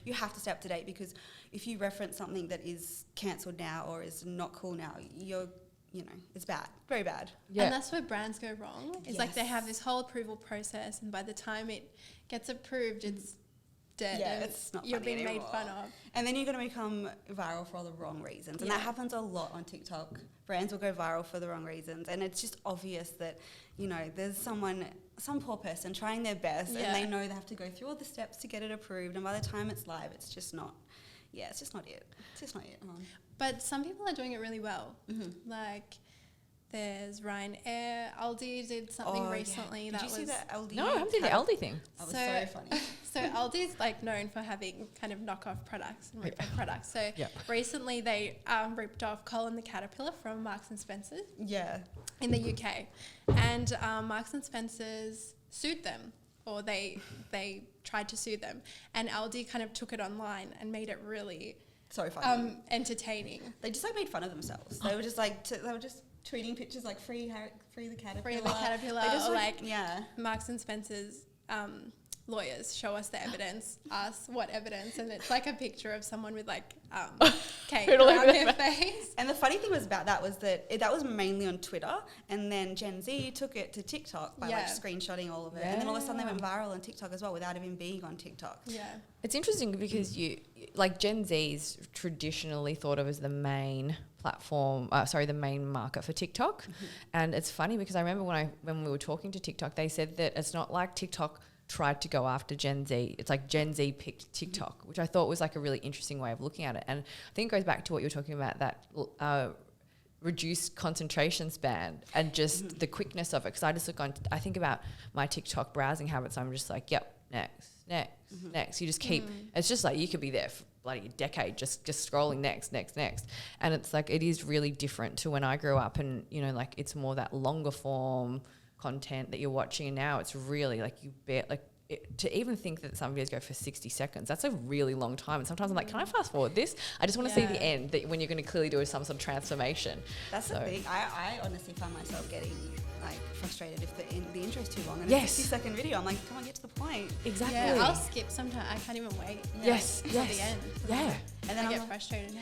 you have to stay up to date, because if you reference something that is cancelled now or is not cool now, it's bad, very bad. Yeah. And that's where brands go wrong. It's like they have this whole approval process, and by the time it gets approved, it's dead. Yeah, it's not. You're being made fun of, and then you're going to become viral for all the wrong reasons, and that happens a lot on TikTok. Brands will go viral for the wrong reasons, and it's just obvious that there's some poor person trying their best, and they know they have to go through all the steps to get it approved, and by the time it's live, it's just not. Yeah, it's just not it. It's just not it. But some people are doing it really well. Mm-hmm. Like, there's Ryanair. Aldi did something recently. Did you see that Aldi? No, I haven't seen the Aldi thing. That was so funny. So Aldi's like known for having kind of knockoff products and rip-off products. So recently they ripped off Colin the Caterpillar from Marks and Spencer's. Yeah. In the UK, and Marks and Spencer's sued them, or they tried to sue them, and Aldi kind of took it online and made it really so funny, entertaining. They just made fun of themselves. They were just tweeting pictures like free the caterpillar. Free the caterpillar, or Marks and Spencer's lawyers, show us the evidence, ask what evidence, and it's like a picture of someone with like cake around their face. And the funny thing was about that was that that was mainly on Twitter, and then Gen Z took it to TikTok by screenshotting all of it, and then all of a sudden they went viral on TikTok as well without even being on TikTok. Yeah, it's interesting because Gen Z's traditionally thought of as the main platform, the main market for TikTok, and it's funny because I remember when we were talking to TikTok, they said that it's not like TikTok tried to go after Gen Z. It's like Gen Z picked TikTok, which I thought was like a really interesting way of looking at it. And I think it goes back to what you were talking about, that reduced concentration span and just the quickness of it. Because I just I think about my TikTok browsing habits. I'm just like, yep, next. You just keep, it's just like you could be there for bloody a decade just scrolling next. And it's like, it is really different to when I grew up, and, it's more that longer form content that you're watching, and now it's really like to even think that some videos go for 60 seconds, that's a really long time. And sometimes I'm like, can I fast forward this? I just want to see the end, that when you're going to clearly do some sort of transformation. That's the thing. I honestly find myself getting like frustrated if the intro is too long and it's a 60-second video. I'm like, come on, get to the point. Exactly. Yeah, I'll skip sometimes. I can't even wait. Yes. At the end. Yeah. And then I get frustrated. Yeah.